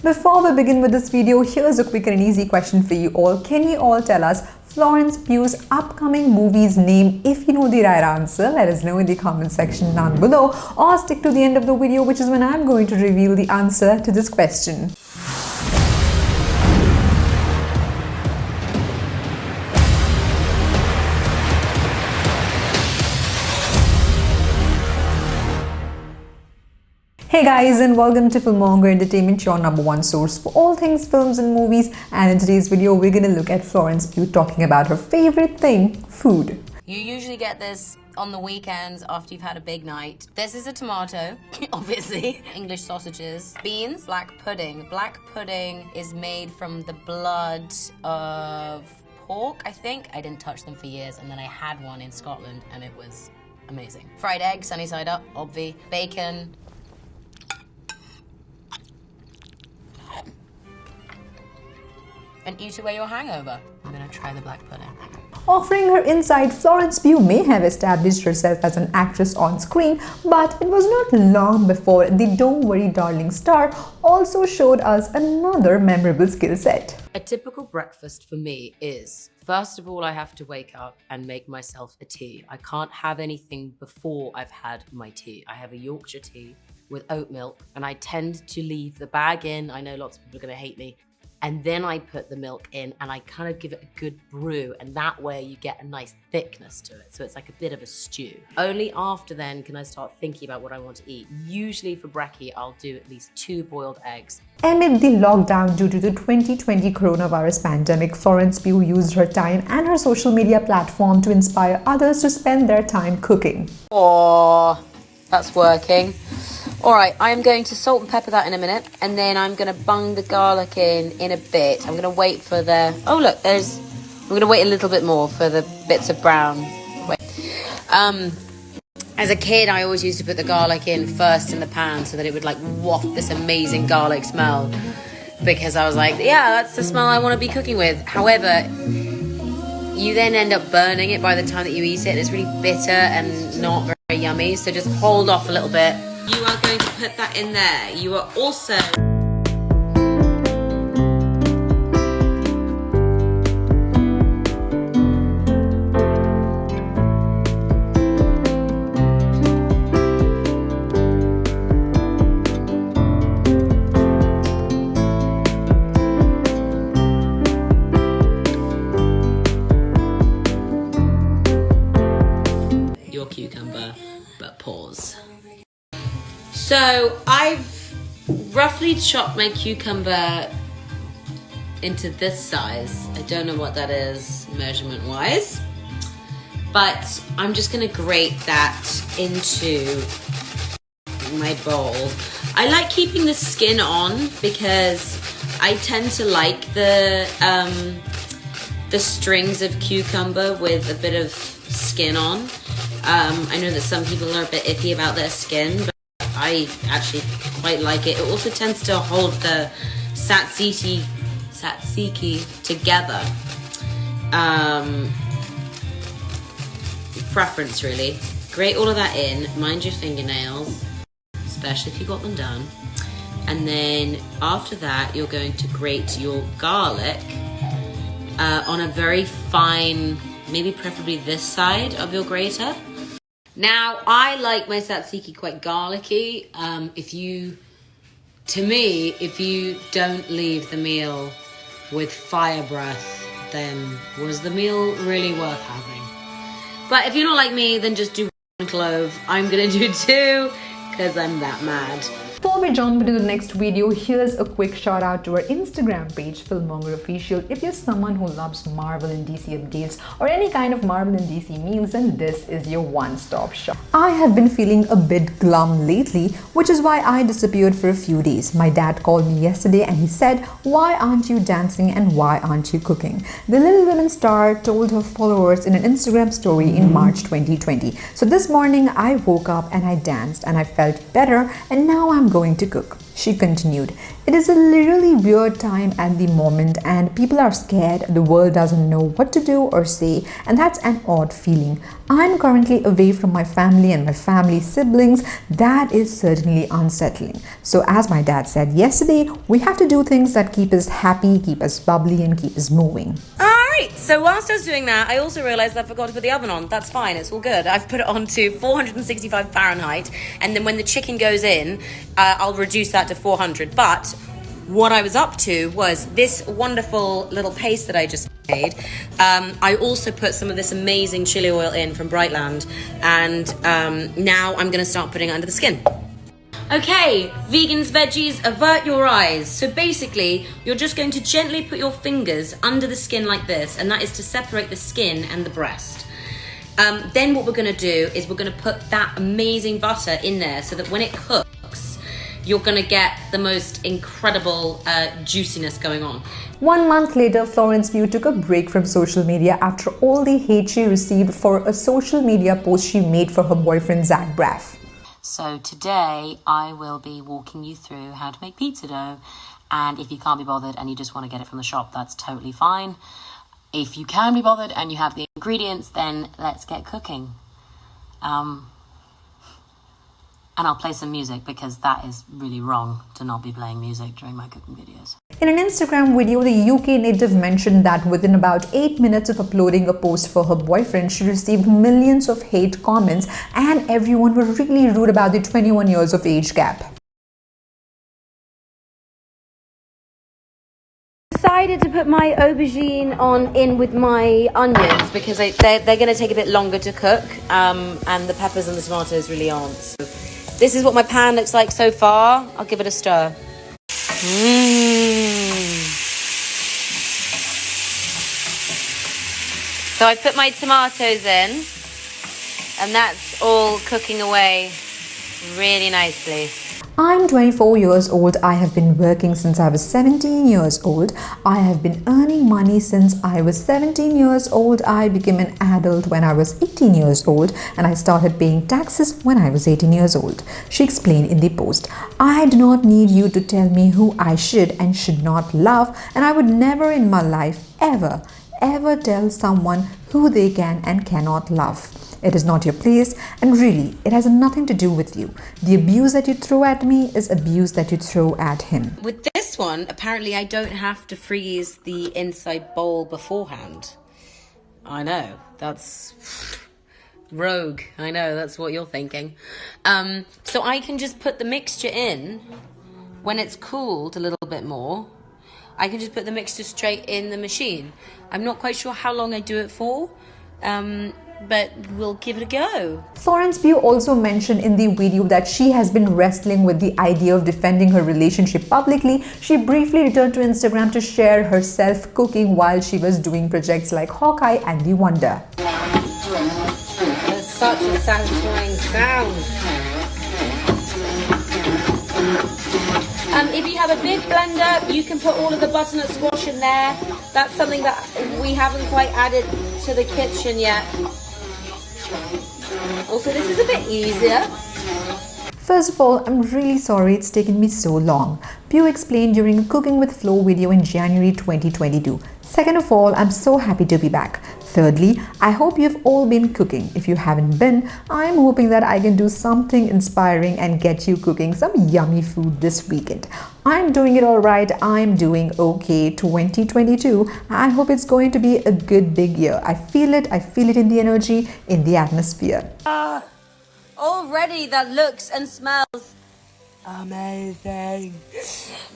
Before we begin with this video, here's a quick and easy question for you all. Can you all tell us Florence Pugh's upcoming movie's name? If you know the right answer, let us know in the comment section down below, or stick to the end of the video, which is when I'm going to reveal the answer to this question. Hey guys, and welcome to FilMonger Entertainment, your #1 source for all things films and movies. And in today's video, we're gonna look at Florence Pugh talking about her favorite thing, food. You usually get this on the weekends after you've had a big night. This is a tomato, obviously. English sausages. Beans, black pudding. Black pudding is made from the blood of pork, I think. I didn't touch them for years, and then I had one in Scotland, and it was amazing. Fried egg, sunny side up, obvi. Bacon. And eat away your hangover. I'm gonna try the black pudding. Offering her insight, Florence Pugh may have established herself as an actress on screen, but it was not long before the Don't Worry Darling star also showed us another memorable skill set. A typical breakfast for me is, first of all, I have to wake up and make myself a tea. I can't have anything before I've had my tea. I have a Yorkshire tea with oat milk, and I tend to leave the bag in. I know lots of people are gonna hate me. And then I put the milk in and I kind of give it a good brew, and that way you get a nice thickness to it. So it's like a bit of a stew. Only after then can I start thinking about what I want to eat. Usually for brekkie, I'll do at least 2 boiled eggs. Amid the lockdown due to the 2020 coronavirus pandemic, Florence Pugh used her time and her social media platform to inspire others to spend their time cooking. Oh, that's working. All right, I'm going to salt and pepper that in a minute, and then I'm going to bung the garlic in a bit. I'm going to wait for the... Oh, look, I'm going to wait a little bit more for the bits of brown. Wait. As a kid, I always used to put the garlic in first in the pan so that it would, like, waft this amazing garlic smell, because I was like, yeah, that's the smell I want to be cooking with. However, you then end up burning it by the time that you eat it, and it's really bitter and not very yummy, so just hold off a little bit. You are going to put that in there. You are also... your cucumber, but pause. So I've roughly chopped my cucumber into this size. I don't know what that is measurement wise, but I'm just gonna grate that into my bowl. I like keeping the skin on because I tend to like the strings of cucumber with a bit of skin on. I know that some people are a bit iffy about their skin, but I actually quite like it. It also tends to hold the tzatziki together. Preference, really. Grate all of that in. Mind your fingernails, especially if you got them done. And then after that, you're going to grate your garlic on a very fine, maybe preferably this side of your grater. Now, I like my tzatziki quite garlicky. If you don't leave the meal with fire breath, then was the meal really worth having? But if you're not like me, then just do 1 clove. I'm gonna do 2, because I'm that mad. Before we jump into the next video, here's a quick shout out to our Instagram page, FilMonger Official. If you're someone who loves Marvel and DC updates or any kind of Marvel and DC memes, then this is your one-stop shop. I have been feeling a bit glum lately, which is why I disappeared for a few days. My dad called me yesterday and he said, "Why aren't you dancing and why aren't you cooking?" The Little Women star told her followers in an Instagram story in March 2020. So this morning I woke up and I danced and I felt better, and now I'm going going to cook. She continued, "It is a really weird time at the moment and people are scared, the world doesn't know what to do or say, and that's an odd feeling. I'm currently away from my family and my family siblings. That is certainly unsettling. So as my dad said yesterday, we have to do things that keep us happy, keep us bubbly and keep us moving." Alright, so whilst I was doing that, I also realised I forgot to put the oven on. That's fine, it's all good. I've put it on to 465 Fahrenheit, and then when the chicken goes in, I'll reduce that to 400. But what I was up to was this wonderful little paste that I just made. I also put some of this amazing chili oil in from Brightland, and now I'm going to start putting it under the skin. Okay, vegans, veggies, avert your eyes. So basically, you're just going to gently put your fingers under the skin like this, and that is to separate the skin and the breast. Then what we're going to do is we're going to put that amazing butter in there so that when it cooks, you're going to get the most incredible juiciness going on. 1 month later, Florence Pugh took a break from social media after all the hate she received for a social media post she made for her boyfriend Zach Braff. So today I will be walking you through how to make pizza dough, and if you can't be bothered and you just want to get it from the shop, that's totally fine. If you can be bothered and you have the ingredients, then let's get cooking. And I'll play some music because that is really wrong to not be playing music during my cooking videos. In an Instagram video, the UK native mentioned that within about 8 minutes of uploading a post for her boyfriend, she received millions of hate comments and everyone were really rude about the 21 years of age gap. Decided to put my aubergine in with my onions because they're going to take a bit longer to cook, and the peppers and the tomatoes really aren't. So this is what my pan looks like so far. I'll give it a stir. So I put my tomatoes in, and that's all cooking away really nicely. I'm 24 years old. I have been working since I was 17 years old. I have been earning money since I was 17 years old. I became an adult when I was 18 years old, and I started paying taxes when I was 18 years old. She explained in the post, "I do not need you to tell me who I should and should not love, and I would never in my life ever tell someone who they can and cannot love. It is not your place, and really, it has nothing to do with you. The abuse that you throw at me is abuse that you throw at him." With this one, apparently I don't have to freeze the inside bowl beforehand. I know, that's rogue. I know, that's what you're thinking. So I can just put the mixture in when it's cooled a little bit more. I can just put the mixture straight in the machine. I'm not quite sure how long I do it for, but we'll give it a go. Florence Pugh also mentioned in the video that she has been wrestling with the idea of defending her relationship publicly. She briefly returned to Instagram to share herself cooking while she was doing projects like Hawkeye and The Wonder. That's such a satisfying sound. If you have a big blender, you can put all of the butternut squash in there. That's something that we haven't quite added to the kitchen yet. Also, this is a bit easier. First of all, I'm really sorry it's taken me so long. Pugh explained during a Cooking with Flo video in January 2022. Second of all, I'm so happy to be back. Thirdly, I hope you've all been cooking. If you haven't been, I'm hoping that I can do something inspiring and get you cooking some yummy food this weekend. I'm doing it all right. I'm doing okay. 2022. I hope it's going to be a good big year. I feel it in the energy, in the atmosphere. Already that looks and smells amazing.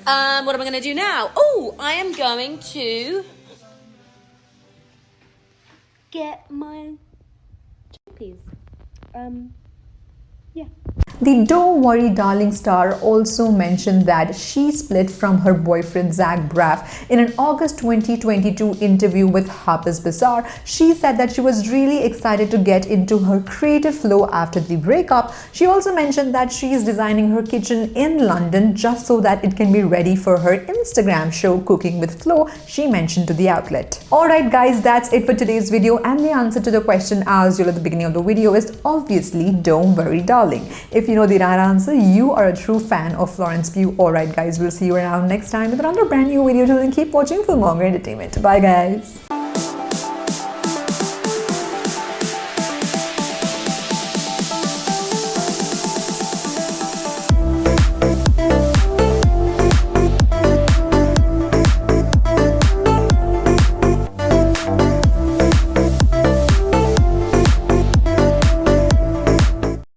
What am I going to do now? Oh, I am going to get my chickpeas. Yeah. The 𝘧𝘢𝘷𝘰𝘶𝘳𝘅 star also mentioned that she split from her boyfriend Zach Braff. In an August 2022 interview with Harper's Bazaar, she said that she was really excited to get into her creative flow after the breakup. She also mentioned that she is designing her kitchen in London just so that it can be ready for her Instagram show Cooking with Flo, she mentioned to the outlet. Alright guys, that's it for today's video, and the answer to the question asked you at the beginning of the video is obviously don't worry darling. If If you know the right answer, you are a true fan of Florence Pugh. Alright guys, we'll see you around next time with another brand new video. Till then, keep watching FilMonger Entertainment. Bye guys.